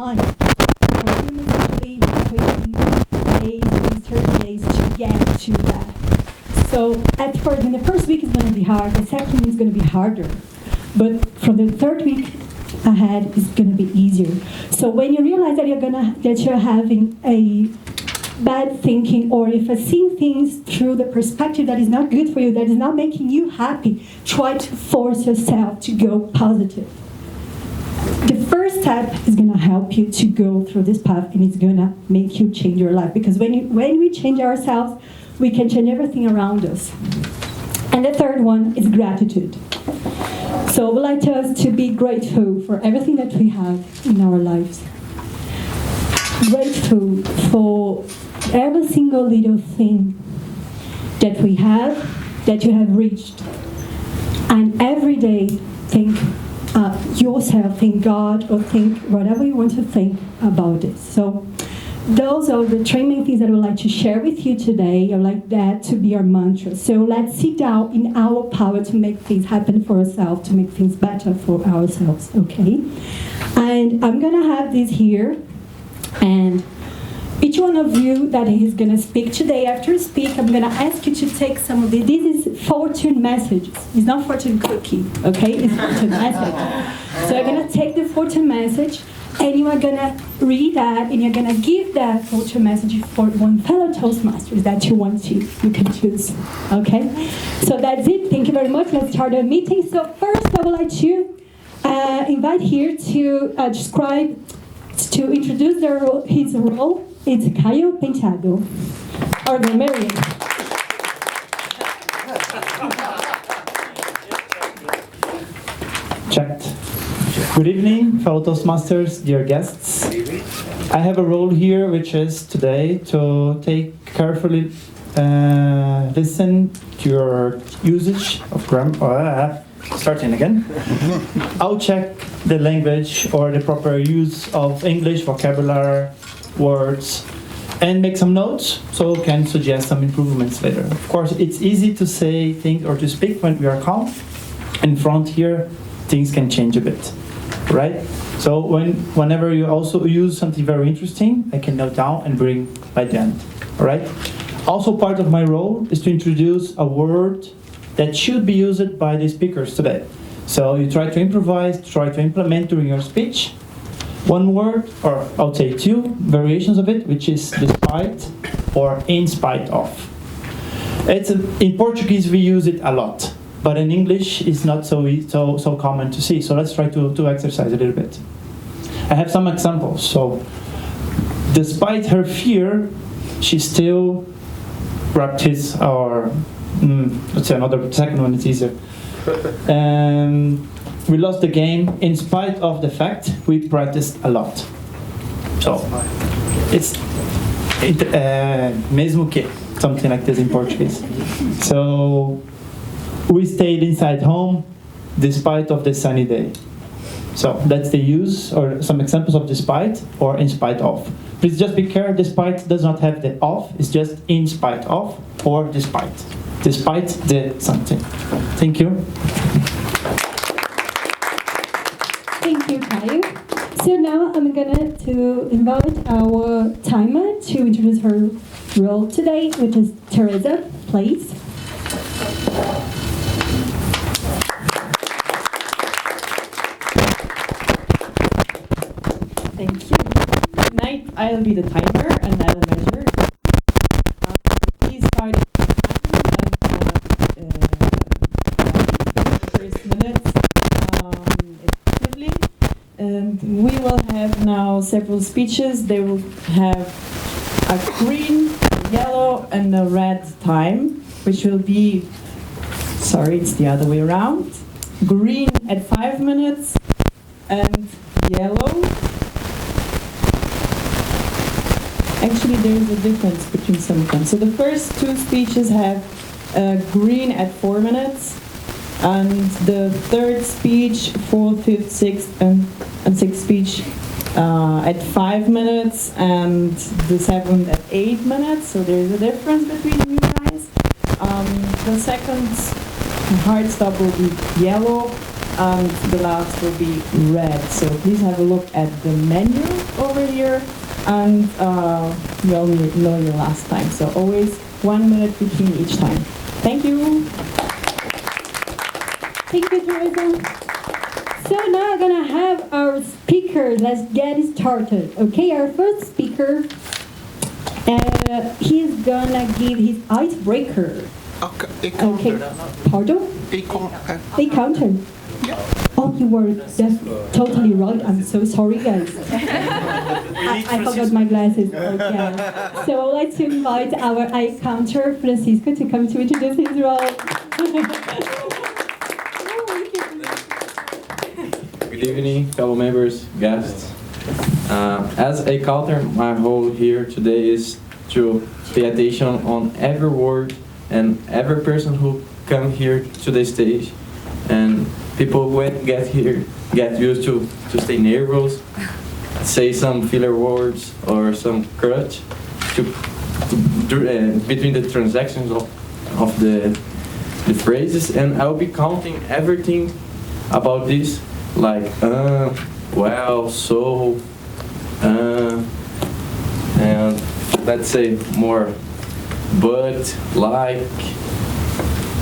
time. For humans, usually 20 days, 30 days to get to that. So in the first week it's going to be hard, the second week is going to be harder. But from the third week ahead, it's going to be easier. So when you realize that you're having a bad thinking, or if you're seeing things through the perspective that is not good for you, that is not making you happy, try to force yourself to go positive. The first step is going to help you to go through this path, and it's going to make you change your life. Because when we change ourselves, we can change everything around us. And the third one is gratitude. So I would like us to be grateful for everything that we have in our lives. Grateful for every single little thing that we have, that you have reached. And every day, think yourself, thank God, or think whatever you want to think about it. So those are the three main things that I would like to share with you today. I would like that to be our mantra. So let's sit down in our power to make things happen for ourselves, to make things better for ourselves, okay? And I'm going to have this here, and each one of you that is going to speak today, after you speak, I'm going to ask you to take some of this. This is fortune messages. It's not fortune cookie, okay? It's fortune message. So you're going to take the fortune message, and you are going to read that, and you're going to give that fortune message for one fellow Toastmasters that you want to. You can choose, okay? So that's it. Thank you very much. Let's start our meeting. So first, I would like to invite here to introduce his role. It's Caio Penteado, or Marian. Checked. Good evening, fellow Toastmasters, dear guests. I have a role here, which is today to carefully listen to your usage of grammar. Starting again. I'll check the language or the proper use of English vocabulary, words, and make some notes so I can suggest some improvements later. Of course, it's easy to say, think, or to speak when we are calm. In front here, things can change a bit, right? So whenever you also use something very interesting, I can note down and bring by the end, all right? Also, part of my role is to introduce a word that should be used by the speakers today. So you try to improvise, try to implement during your speech. One word, or I'll say two variations of it, which is despite or in spite of. In Portuguese we use it a lot, but in English it's not so common to see. So let's try to exercise a little bit. I have some examples. So, despite her fear, she still practiced, or let's say another second one is easier. We lost the game in spite of the fact we practiced a lot. So, it's mesmo que, something like this in Portuguese. So, we stayed inside home despite of the sunny day. So, that's the use, or some examples of despite or in spite of. Please just be careful, despite does not have the of, it's just in spite of or despite. Despite the something. Thank you. Thank you, Caio. So now I'm going to invite our timer to introduce her role today, which is Teresa, please. Thank you. Tonight I'll be the timer and I'll measure. Please start first minutes effectively. We will have now several speeches. They will have a green, a yellow, and a red time, which will be, sorry, it's the other way around. Green at 5 minutes and yellow. Actually, there is a difference between some of them. So the first two speeches have green at 4 minutes, and the third speech, fourth, fifth, sixth, and sixth speech at 5 minutes, and the seventh at 8 minutes. So there is a difference between you guys. The second hard stop will be yellow, and the last will be red. So please have a look at the menu over here, and you'll know your last time. So always 1 minute between each time. Thank you. Thank you, Teresa. So now we're gonna have our speakers. Let's get it started. Okay, our first speaker, he's gonna give his icebreaker. Ik kan Okay, pardon? Ik kom. They counted. Oh, you were totally right. I'm so sorry, guys. I forgot my glasses. Okay. So let's invite our eye counter, Francisco, to come to introduce his role. Good evening, fellow members, guests. As a counter, my role here today is to pay attention on every word and every person who come here to the stage. And people when get here get used to stay nervous, say some filler words or some crutch between the transactions of the phrases, and I'll be counting everything about this, like well, so, and let's say more, but, like,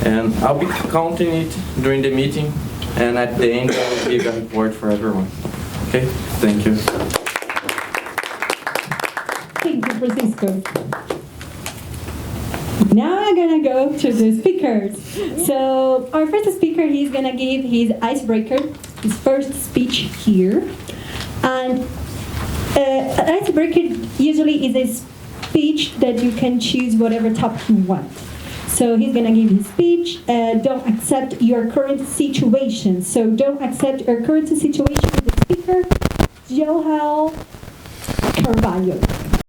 and I'll be counting it during the meeting, and at the end I'll give a report for everyone. Okay, thank you. Thank you, Francisco. Now I'm gonna go to the speakers. So our first speaker, he's gonna give his icebreaker, his first speech here. And an icebreaker usually is a speech that you can choose whatever topic you want. So he's gonna give his speech. Don't accept your current situation. So don't accept your current situation with the speaker, Joel Carvalho.